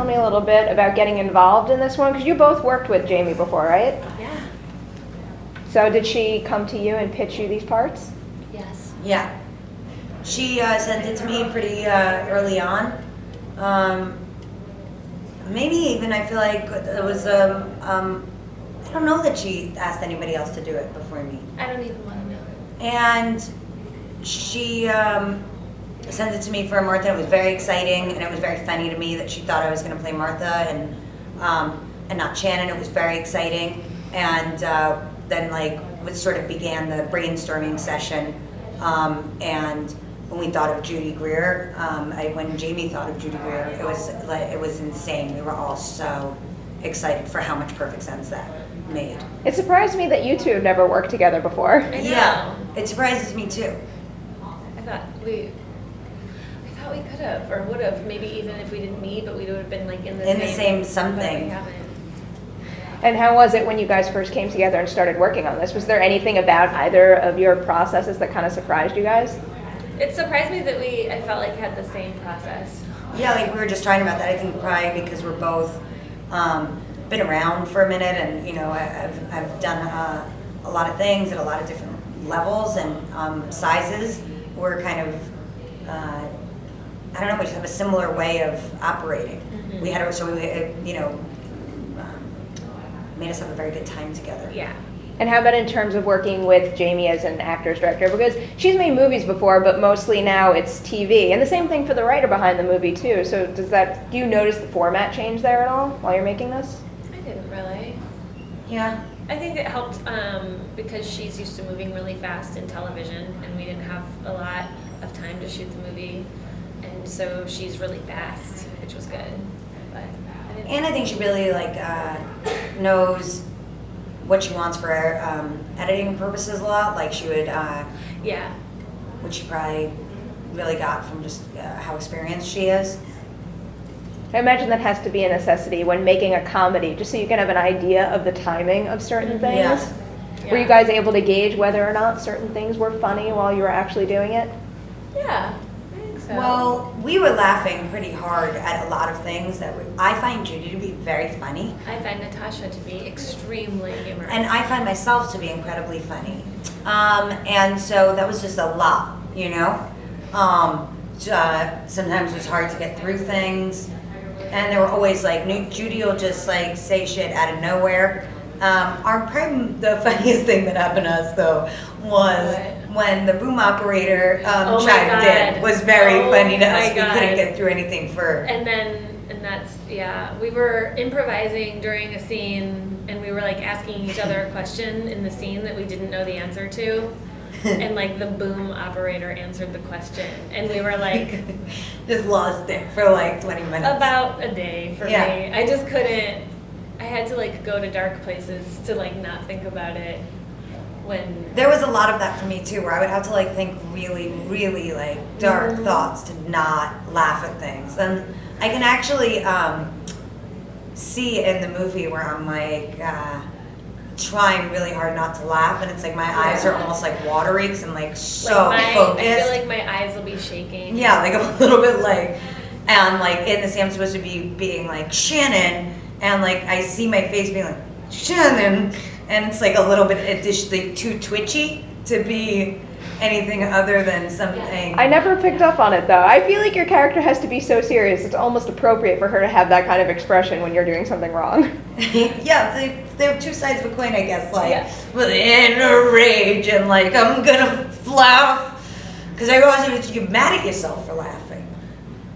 tell me a little bit about getting involved in this one? Because you both worked with Jamie before, right? Yeah. So did she come to you and pitch you these parts? Yes. Yeah. She sent it to me pretty early on. Maybe even I feel like it was, I don't know that she asked anybody else to do it before me. I don't even want to know. And she sent it to me for Martha. It was very exciting, and it was very funny to me that she thought I was going to play Martha and not Shannon. It was very exciting. And then like it sort of began the brainstorming session. And when we thought of Judy Greer, when Jamie thought of Judy Greer, it was insane. We were all so excited for how much perfect sense that made. It surprised me that you two have never worked together before. Yeah, it surprises me too. I thought we could have, or would have, maybe even if we didn't meet, but we would have been like in the same something. But we haven't. And how was it when you guys first came together and started working on this? Was there anything about either of your processes that kind of surprised you guys? It surprised me that I felt like had the same process. Yeah, like we were just talking about that. I think probably because we're both been around for a minute, and you know, I've done a lot of things at a lot of different levels and sizes. We're kind of I don't know. We just have a similar way of operating. Mm-hmm. Made us have a very good time together. Yeah. And how about in terms of working with Jamie as an actor's director? Because she's made movies before, but mostly now it's TV. And the same thing for the writer behind the movie too. So do you notice the format change there at all while you're making this? I didn't really. Yeah. I think it helped because she's used to moving really fast in television, and we didn't have a lot of time to shoot the movie. And so she's really fast, which was good. But I think she really knows what she wants for editing purposes a lot. Like she would, yeah, which she probably really got from just how experienced she is. I imagine that has to be a necessity when making a comedy, just so you can have an idea of the timing of certain things. Yeah. Were you guys able to gauge whether or not certain things were funny while you were actually doing it? Yeah. So. Well, we were laughing pretty hard at a lot of things I find Judy to be very funny. I find Natasha to be extremely humorous. And I find myself to be incredibly funny. And so that was just a lot, you know? Sometimes it was hard to get through things. And there were always Judy will just say shit out of nowhere. Probably the funniest thing that happened to us though was when the boom operator chimed in. Was very funny to us. We couldn't get through anything for. We were improvising during a scene, and we were asking each other a question in the scene that we didn't know the answer to. And the boom operator answered the question, and we were just lost it for 20 minutes. About a day for me. I just couldn't. I had to go to dark places to not think about it. When there was a lot of that for me too, where I would have to think really, really dark thoughts to not laugh at things. And I can actually see in the movie where I'm trying really hard not to laugh, and it's my eyes are almost watery because I'm so focused. I feel like my eyes will be shaking. Yeah, a little bit and in the scene I'm supposed to be being Shannon, and I see my face being Shannon, and it's a little bit additionally too twitchy to be anything other than something. I never picked up on it though. I feel like your character has to be so serious, it's almost appropriate for her to have that kind of expression when you're doing something wrong. Yeah, they have two sides of a coin, I guess. With inner rage and I'm gonna laugh, because I always get mad at yourself for laughing.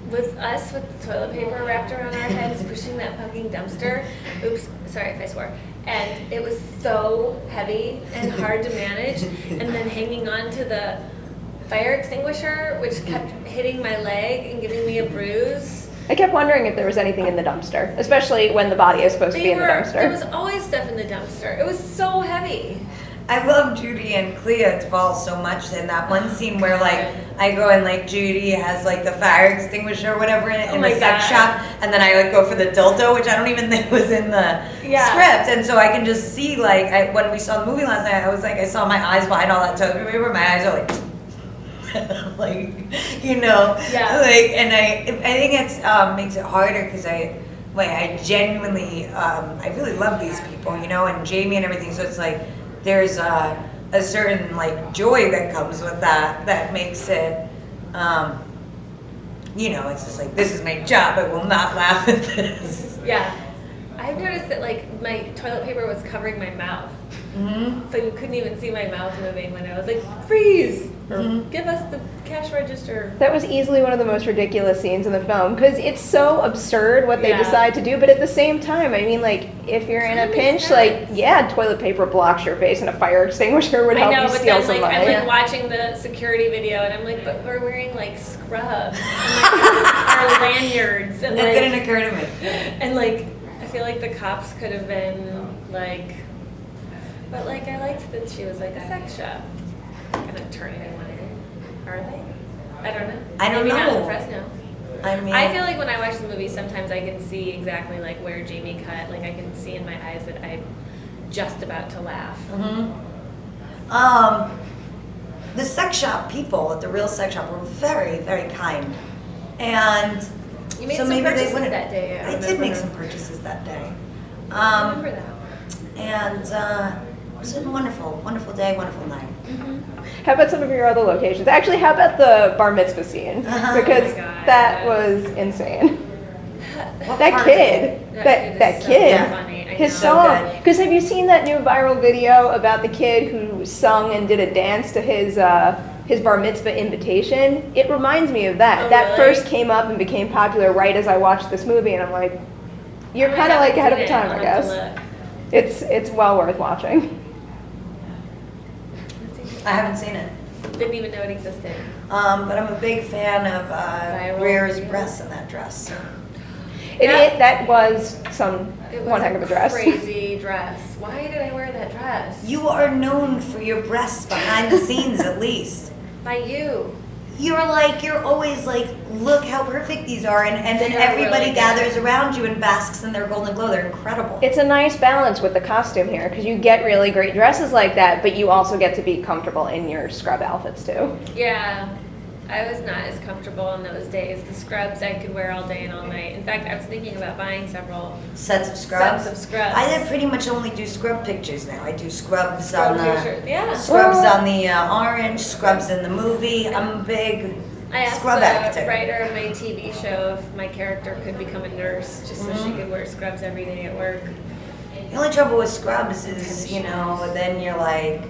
With us, with the toilet paper wrapped around our heads, pushing that fucking dumpster. Oops, sorry if I swore. And it was so heavy and hard to manage. And then hanging on to the fire extinguisher, which kept hitting my leg and giving me a bruise. I kept wondering if there was anything in the dumpster, especially when the body is supposed to be in the dumpster. There was always stuff in the dumpster. It was so heavy. I love Judy and Clea Duvall so much in that one scene where I go and Judy has the fire extinguisher or whatever in the sex shop, and then I go for the dildo, which I don't even think was in the script, and so I can just see when we saw the movie last night, I was I saw my eyes behind all that toilet paper, my eyes are and I think it's makes it harder because way. I genuinely, I really love these people, you know, and Jamie and everything. So it's like there's a certain like joy that comes with that makes it, you know, it's just like, this is my job. I will not laugh at this. Yeah. I've noticed that like my toilet paper was covering my mouth. Mm-hmm. So you couldn't even see my mouth moving when I was like, freeze! Or Mm-hmm. give us the cash register. That was easily one of the most ridiculous scenes in the film because it's so absurd what they Yeah. decide to do, but at the same time, I mean, like, if you're in a Kinda pinch, makes like, sense. yeah, toilet paper blocks your face and a fire extinguisher would I help know, you but steal then some like money. I'm like watching the security video and I'm like, but we're wearing like scrubs and like our lanyards and That didn't like, occur to me. and like I feel like the cops could have been like, but like I liked that she was like a sex shop. Kind of turning it on. Are they? I don't know. I don't Maybe not know. in Fresno. I mean, I feel like when I watch the movie, sometimes I can see exactly like where Jamie cut. Like I can see in my eyes that I'm just about to laugh. the sex shop people at the real sex shop were very, very kind. And You made so some maybe they purchases wouldn't. that day. I did make some purchases that day. I remember that. And it was a wonderful, wonderful day, wonderful night. How about some of your other locations? Actually, how about the bar mitzvah scene? Uh-huh. Because Oh my God. that was insane. What That part of kid, it? that is kid, so funny. I his know. So song. good. Because have you seen that new viral video about the kid who sung and did a dance to his bar mitzvah invitation? It reminds me of that. Oh, That really? first came up and became popular right as I watched this movie, and I'm like, you're I kind of like haven't ahead of the seen it. time, I I'll have to guess. look. It's well worth watching. I haven't seen it. Didn't even know it existed. But I'm a big fan of Viral Greer's video. breasts in that dress. That was It was one heck of a dress. crazy dress. Why did I wear that dress? You are known for your breasts behind the scenes, at least. By you. You're always like, look how perfect these are, and then They are everybody really good. gathers around you and basks in their golden glow. They're incredible. It's a nice balance with the costume here because you get really great dresses like that, but you also get to be comfortable in your scrub outfits too. Yeah. I was not as comfortable in those days. The scrubs I could wear all day and all night. In fact, I was thinking about buying several Sets of scrubs. sets of scrubs. I pretty much only do scrub pictures now. I do scrubs Scrub on the pictures, yeah. scrubs Well- on the orange, scrubs in the movie. I'm a big I asked scrub the actor. writer of my TV show if my character could become a nurse just so she could wear scrubs every day at work. The only trouble with scrubs is, then you're like,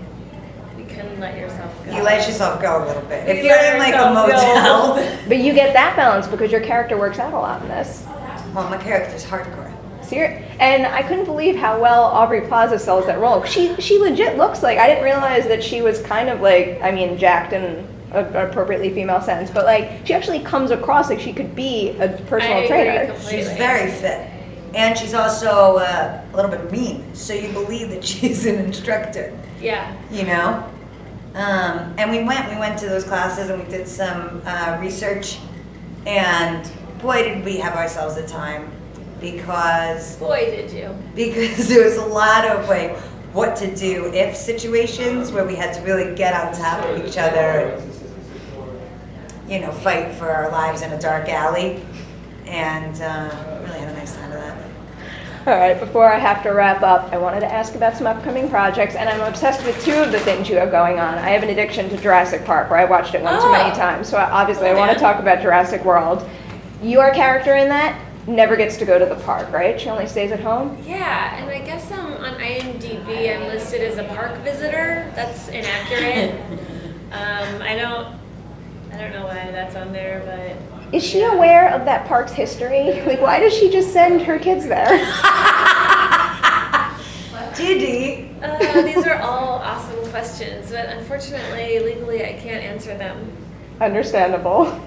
You can let yourself go. you let yourself go a little bit. If You you're let in like a yourself go. motel, But you get that balance because your character works out a lot in this. well, my character's hardcore. And I couldn't believe how well Aubrey Plaza sells that role. She legit looks like, I didn't realize that she was kind of like, I mean, jacked in an appropriately female sense, but like she actually comes across like she could be a personal I agree trainer. completely. She's very fit. And she's also a little bit mean, so you believe that she's an instructor, Yeah. you know? And we went to those classes and we did some research, and boy did we have ourselves a time because Boy, did you. there was a lot of like what to do if situations where we had to really get on top of each other and, fight for our lives in a dark alley, and really had a nice time of that. All right, before I have to wrap up, I wanted to ask about some upcoming projects, and I'm obsessed with two of the things you have going on. I have an addiction to Jurassic Park, where I watched it one too many times, so obviously I want to talk about Jurassic World. Your character in that never gets to go to the park, right? She only stays at home? Yeah, and I guess on IMDb I'm listed as a park visitor. That's inaccurate. I don't know why that's on there, but Is she aware of that park's history? Like, why does she just send her kids there? Judy, these are all awesome questions, but unfortunately, legally, I can't answer them. Understandable.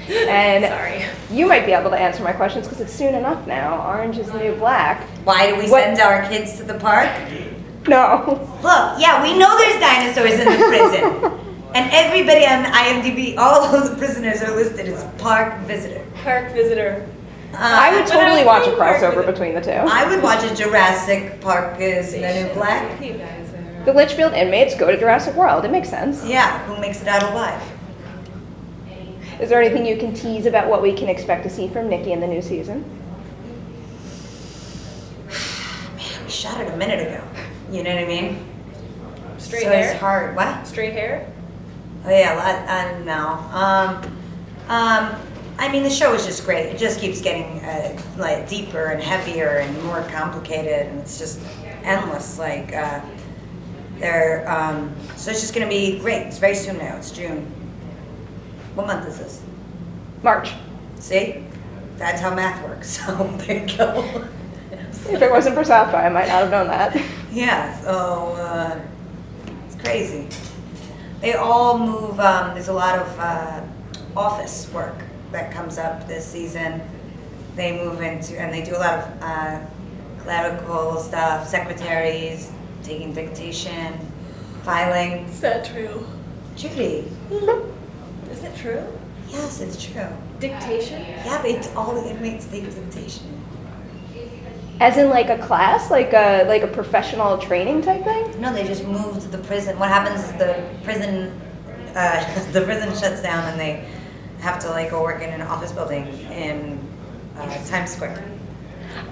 And Sorry. you might be able to answer my questions because it's soon enough now. Orange is the new black. why do we What- send our kids to the park? No. Look, yeah, we know there's dinosaurs in the prison. And everybody on IMDb, all of the prisoners are listed as park visitor. Park visitor. I would But I totally was watch a thinking park crossover visit- between the two. I would watch a Jurassic Park is the new black. You guys are. The Litchfield inmates go to Jurassic World. It makes sense. Yeah, who makes it out alive? Is there anything you can tease about what we can expect to see from Nicky in the new season? shot it a minute ago. You know what I mean? Straight so hair? it's hard. What? Straight hair? Oh yeah, no. I mean, the show is just great. It just keeps getting like deeper and heavier and more complicated, and it's just endless. Like so it's just gonna be great. It's very soon now. It's June. What month is this? March. See, that's how math works. So there you go. If it wasn't for South by, I might not have known that. Yeah. So it's crazy. They all move. There's a lot of office work that comes up this season. They move into, and they do a lot of clerical stuff, secretaries, taking dictation, filing. Is that true? Judy, Is it true? yes, it's true. Dictation? Yeah, but it's all the inmates take dictation. As in like a class, like a professional training type thing? No, they just move to the prison. What happens is the prison shuts down and they have to like go work in an office building in Times Square.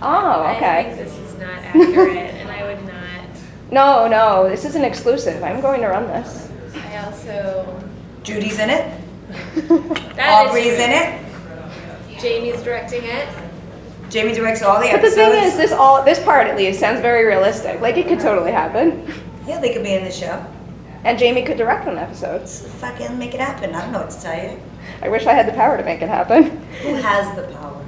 Oh, I okay. think this is not accurate, and I would not. No, this is an exclusive. I'm going to run this. I also. Judy's in it. That Aubrey's is true. in it. Jamie's directing it. Jamie directs all the But the episodes. thing is, this part at least sounds very realistic. Like it could totally happen. Yeah, they could be in the show. And Jamie could direct one episode. Let's fucking make it happen. I don't know what to tell you. I wish I had the power to make it happen. Who has the power?